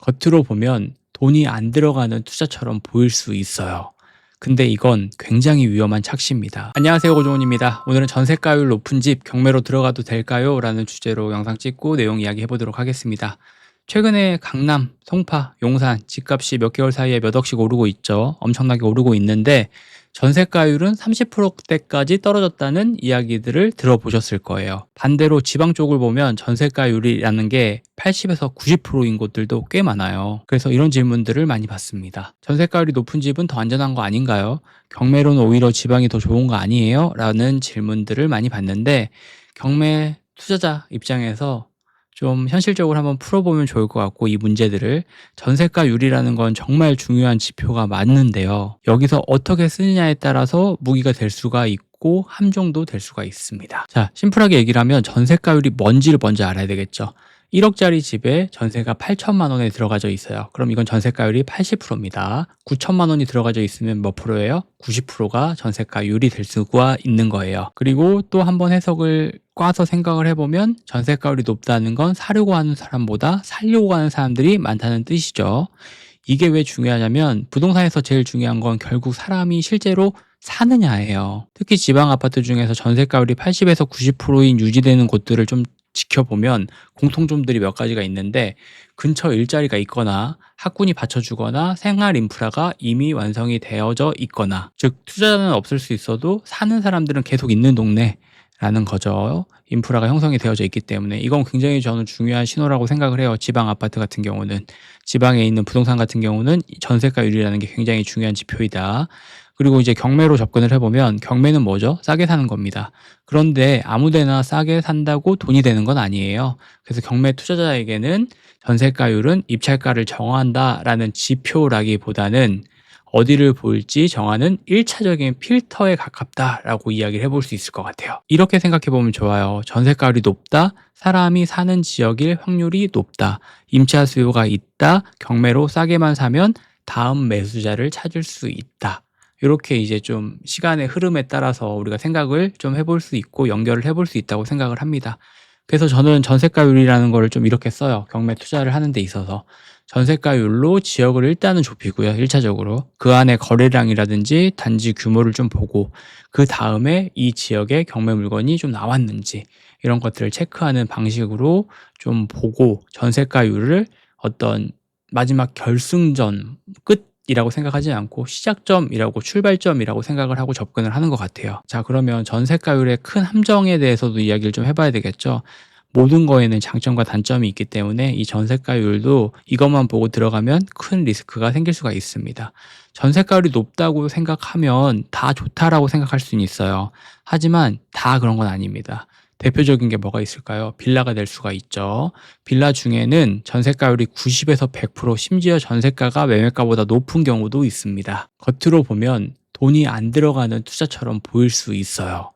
겉으로 보면 돈이 안 들어가는 투자처럼 보일 수 있어요. 근데 이건 굉장히 위험한 착시입니다. 안녕하세요, 고종훈입니다. 오늘은 전세가율 높은 집 경매로 들어가도 될까요? 라는 주제로 영상 찍고 내용 이야기 해보도록 하겠습니다. 최근에 강남, 송파, 용산 집값이 몇 개월 사이에 몇 억씩 오르고 있죠. 엄청나게 오르고 있는데 전세가율은 30%대까지 떨어졌다는 이야기들을 들어보셨을 거예요. 반대로 지방 쪽을 보면 전세가율이라는 게 80에서 90%인 곳들도 꽤 많아요. 그래서 이런 질문들을 많이 받습니다. 전세가율이 높은 집은 더 안전한 거 아닌가요? 경매로는 오히려 지방이 더 좋은 거 아니에요? 라는 질문들을 많이 받는데 경매 투자자 입장에서 좀 현실적으로 한번 풀어보면 좋을 것 같고, 이 문제들을 전세가율이라는 건 정말 중요한 지표가 맞는데요. 여기서 어떻게 쓰느냐에 따라서 무기가 될 수가 있고 함정도 될 수가 있습니다. 자, 심플하게 얘기를 하면 전세가율이 뭔지를 먼저 알아야 되겠죠. 1억짜리 집에 전세가 8천만 원에 들어가져 있어요. 그럼 이건 전세가율이 80%입니다. 9천만 원이 들어가져 있으면 몇 프로예요? 90%가 전세가율이 될 수가 있는 거예요. 그리고 또 한번 해석을 꽈서 생각을 해보면 전세가율이 높다는 건 사려고 하는 사람보다 살려고 하는 사람들이 많다는 뜻이죠. 이게 왜 중요하냐면 부동산에서 제일 중요한 건 결국 사람이 실제로 사느냐예요. 특히 지방 아파트 중에서 전세가율이 80에서 90%인 유지되는 곳들을 좀 지켜보면 공통점들이 몇 가지가 있는데, 근처 일자리가 있거나 학군이 받쳐주거나 생활 인프라가 이미 완성이 되어져 있거나, 즉 투자자는 없을 수 있어도 사는 사람들은 계속 있는 동네라는 거죠. 인프라가 형성이 되어져 있기 때문에 이건 굉장히 저는 중요한 신호라고 생각을 해요. 지방 아파트 같은 경우는, 지방에 있는 부동산 같은 경우는 전세가율이라는 게 굉장히 중요한 지표이다. 그리고 이제 경매로 접근을 해보면 경매는 뭐죠? 싸게 사는 겁니다. 그런데 아무데나 싸게 산다고 돈이 되는 건 아니에요. 그래서 경매 투자자에게는 전세가율은 입찰가를 정한다라는 지표라기보다는 어디를 볼지 정하는 1차적인 필터에 가깝다라고 이야기를 해볼 수 있을 것 같아요. 이렇게 생각해 보면 좋아요. 전세가율이 높다, 사람이 사는 지역일 확률이 높다, 임차 수요가 있다, 경매로 싸게만 사면 다음 매수자를 찾을 수 있다. 이렇게 이제 좀 시간의 흐름에 따라서 우리가 생각을 좀 해볼 수 있고 연결을 해볼 수 있다고 생각을 합니다. 그래서 저는 전세가율이라는 거를 좀 이렇게 써요. 경매 투자를 하는 데 있어서. 전세가율로 지역을 일단은 좁히고요. 1차적으로. 그 안에 거래량이라든지 단지 규모를 좀 보고, 그 다음에 이 지역에 경매 물건이 좀 나왔는지 이런 것들을 체크하는 방식으로 좀 보고, 전세가율을 어떤 마지막 결승전 끝이라고 생각하지 않고 시작점이라고, 출발점이라고 생각을 하고 접근을 하는 것 같아요. 자, 그러면 전세가율의 큰 함정에 대해서도 이야기를 좀 해봐야 되겠죠. 모든 거에는 장점과 단점이 있기 때문에 이 전세가율도 이것만 보고 들어가면 큰 리스크가 생길 수가 있습니다. 전세가율이 높다고 생각하면 다 좋다라고 생각할 수는 있어요. 하지만 다 그런 건 아닙니다. 대표적인 게 뭐가 있을까요? 빌라가 될 수가 있죠. 빌라 중에는 전세가율이 90에서 100%, 심지어 전세가가 매매가보다 높은 경우도 있습니다. 겉으로 보면 돈이 안 들어가는 투자처럼 보일 수 있어요.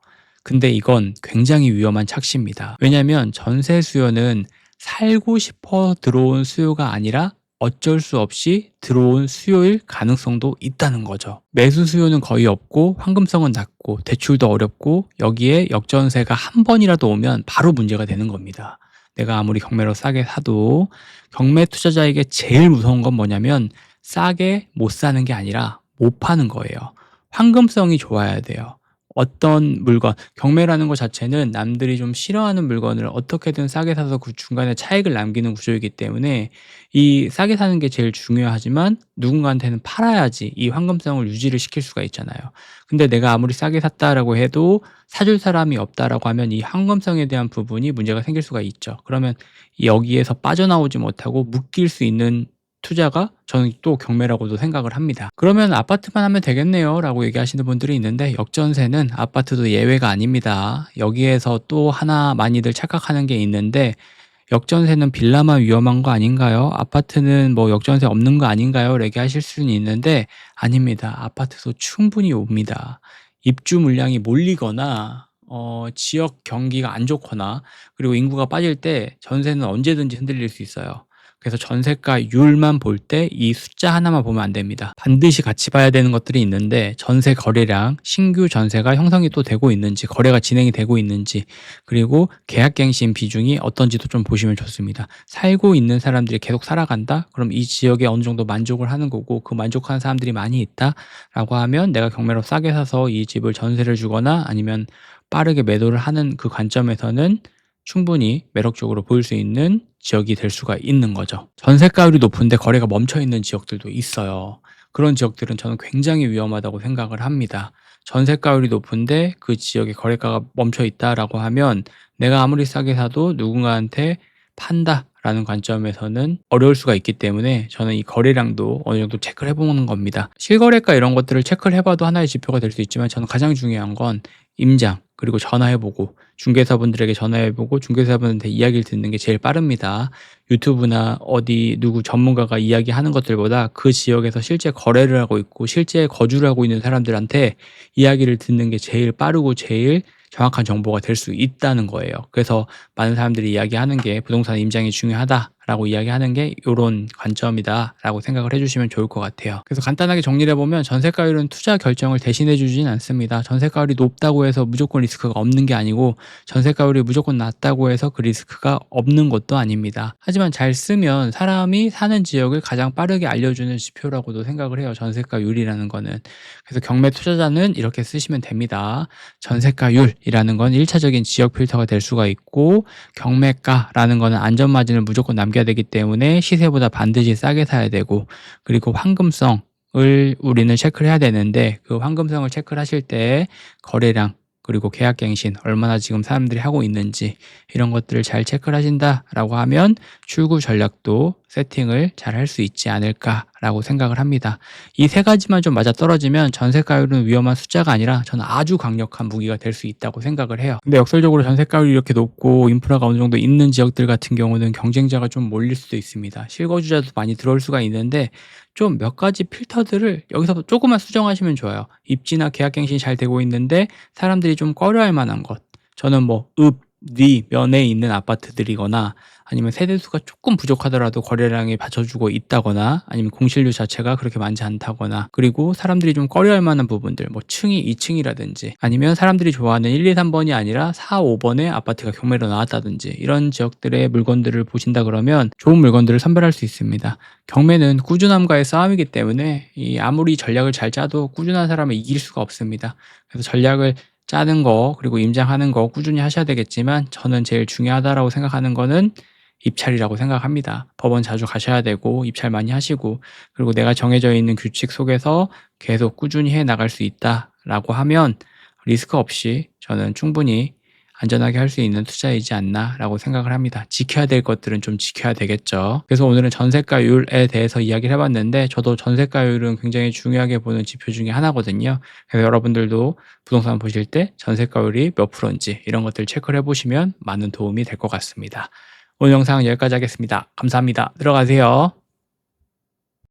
근데 이건 굉장히 위험한 착시입니다. 왜냐하면 전세 수요는 살고 싶어 들어온 수요가 아니라 어쩔 수 없이 들어온 수요일 가능성도 있다는 거죠. 매수 수요는 거의 없고 황금성은 낮고 대출도 어렵고, 여기에 역전세가 한 번이라도 오면 바로 문제가 되는 겁니다. 내가 아무리 경매로 싸게 사도 경매 투자자에게 제일 무서운 건 뭐냐면 싸게 못 사는 게 아니라 못 파는 거예요. 황금성이 좋아야 돼요. 어떤 물건, 경매라는 것 자체는 남들이 좀 싫어하는 물건을 어떻게든 싸게 사서 그 중간에 차익을 남기는 구조이기 때문에 이 싸게 사는 게 제일 중요하지만 누군가한테는 팔아야지 이 황금성을 유지를 시킬 수가 있잖아요. 근데 내가 아무리 싸게 샀다라고 해도 사줄 사람이 없다라고 하면 이 황금성에 대한 부분이 문제가 생길 수가 있죠. 그러면 여기에서 빠져나오지 못하고 묶일 수 있는 투자가 저는 또 경매라고도 생각을 합니다. 그러면 아파트만 하면 되겠네요 라고 얘기하시는 분들이 있는데, 역전세는 아파트도 예외가 아닙니다. 여기에서 또 하나 많이들 착각하는 게 있는데, 역전세는 빌라만 위험한 거 아닌가요? 아파트는 뭐 역전세 없는 거 아닌가요? 얘기하실 수는 있는데 아닙니다. 아파트도 충분히 옵니다. 입주 물량이 몰리거나 지역 경기가 안 좋거나, 그리고 인구가 빠질 때 전세는 언제든지 흔들릴 수 있어요. 그래서 전세가율만 볼 때 이 숫자 하나만 보면 안 됩니다. 반드시 같이 봐야 되는 것들이 있는데 전세 거래량, 신규 전세가 형성이 또 되고 있는지, 거래가 진행이 되고 있는지, 그리고 계약갱신 비중이 어떤지도 좀 보시면 좋습니다. 살고 있는 사람들이 계속 살아간다? 그럼 이 지역에 어느 정도 만족을 하는 거고, 그 만족하는 사람들이 많이 있다라고 하면 내가 경매로 싸게 사서 이 집을 전세를 주거나 아니면 빠르게 매도를 하는 그 관점에서는 충분히 매력적으로 보일 수 있는 지역이 될 수가 있는 거죠. 전세가율이 높은데 거래가 멈춰 있는 지역들도 있어요. 그런 지역들은 저는 굉장히 위험하다고 생각을 합니다. 전세가율이 높은데 그 지역에 거래가가 멈춰 있다라고 하면 내가 아무리 싸게 사도 누군가한테 판다라는 관점에서는 어려울 수가 있기 때문에 저는 이 거래량도 어느 정도 체크를 해보는 겁니다. 실거래가 이런 것들을 체크를 해봐도 하나의 지표가 될 수 있지만 저는 가장 중요한 건 임장, 그리고 전화해보고 중개사분들에게 전화해보고 중개사분한테 이야기를 듣는 게 제일 빠릅니다. 유튜브나 어디 누구 전문가가 이야기하는 것들보다 그 지역에서 실제 거래를 하고 있고 실제 거주를 하고 있는 사람들한테 이야기를 듣는 게 제일 빠르고 제일 정확한 정보가 될 수 있다는 거예요. 그래서 많은 사람들이 이야기하는 게 부동산 임장이 중요하다라고 이야기하는 게 요런 관점이다라고 생각을 해주시면 좋을 것 같아요. 그래서 간단하게 정리를 해보면 전세가율은 투자 결정을 대신해 주진 않습니다. 전세가율이 높다고 해서 무조건 리스크가 없는 게 아니고 전세가율이 무조건 낮다고 해서 그 리스크가 없는 것도 아닙니다. 하지만 잘 쓰면 사람이 사는 지역을 가장 빠르게 알려주는 지표라고도 생각을 해요. 전세가율이라는 거는. 그래서 경매 투자자는 이렇게 쓰시면 됩니다. 전세가율이라는 건 1차적인 지역 필터가 될 수가 있고 경매가라는 거는 안전마진을 무조건 남겨야 되기 때문에 시세보다 반드시 싸게 사야 되고, 그리고 황금성을 우리는 체크를 해야 되는데 그 황금성을 체크를 하실 때 거래량, 그리고 계약갱신 얼마나 지금 사람들이 하고 있는지 이런 것들을 잘 체크를 하신다라고 하면 출구 전략도 세팅을 잘 할 수 있지 않을까라고 생각을 합니다. 이 세 가지만 좀 맞아떨어지면 전세가율은 위험한 숫자가 아니라 저는 아주 강력한 무기가 될 수 있다고 생각을 해요. 근데 역설적으로 전세가율이 이렇게 높고 인프라가 어느 정도 있는 지역들 같은 경우는 경쟁자가 좀 몰릴 수도 있습니다. 실거주자도 많이 들어올 수가 있는데 좀 몇 가지 필터들을 여기서 조금만 수정하시면 좋아요. 입지나 계약갱신이 잘 되고 있는데 사람들이 좀 꺼려할 만한 것. 저는 뭐 읍, 면에 있는 아파트들이거나 아니면 세대수가 조금 부족하더라도 거래량이 받쳐주고 있다거나 아니면 공실률 자체가 그렇게 많지 않다거나, 그리고 사람들이 좀 꺼려할 만한 부분들, 뭐 층이 2층이라든지 아니면 사람들이 좋아하는 1, 2, 3번이 아니라 4, 5번의 아파트가 경매로 나왔다든지 이런 지역들의 물건들을 보신다 그러면 좋은 물건들을 선별할 수 있습니다. 경매는 꾸준함과의 싸움이기 때문에 아무리 전략을 잘 짜도 꾸준한 사람을 이길 수가 없습니다. 그래서 전략을 짜는 거, 그리고 임장하는 거 꾸준히 하셔야 되겠지만 저는 제일 중요하다라고 생각하는 거는 입찰이라고 생각합니다. 법원 자주 가셔야 되고 입찰 많이 하시고, 그리고 내가 정해져 있는 규칙 속에서 계속 꾸준히 해 나갈 수 있다라고 하면 리스크 없이 저는 충분히 안전하게 할 수 있는 투자이지 않나라고 생각을 합니다. 지켜야 될 것들은 좀 지켜야 되겠죠. 그래서 오늘은 전세가율에 대해서 이야기를 해봤는데 저도 전세가율은 굉장히 중요하게 보는 지표 중에 하나거든요. 그래서 여러분들도 부동산 보실 때 전세가율이 몇 프로인지 이런 것들 체크를 해보시면 많은 도움이 될 것 같습니다. 오늘 영상 여기까지 하겠습니다. 감사합니다. 들어가세요.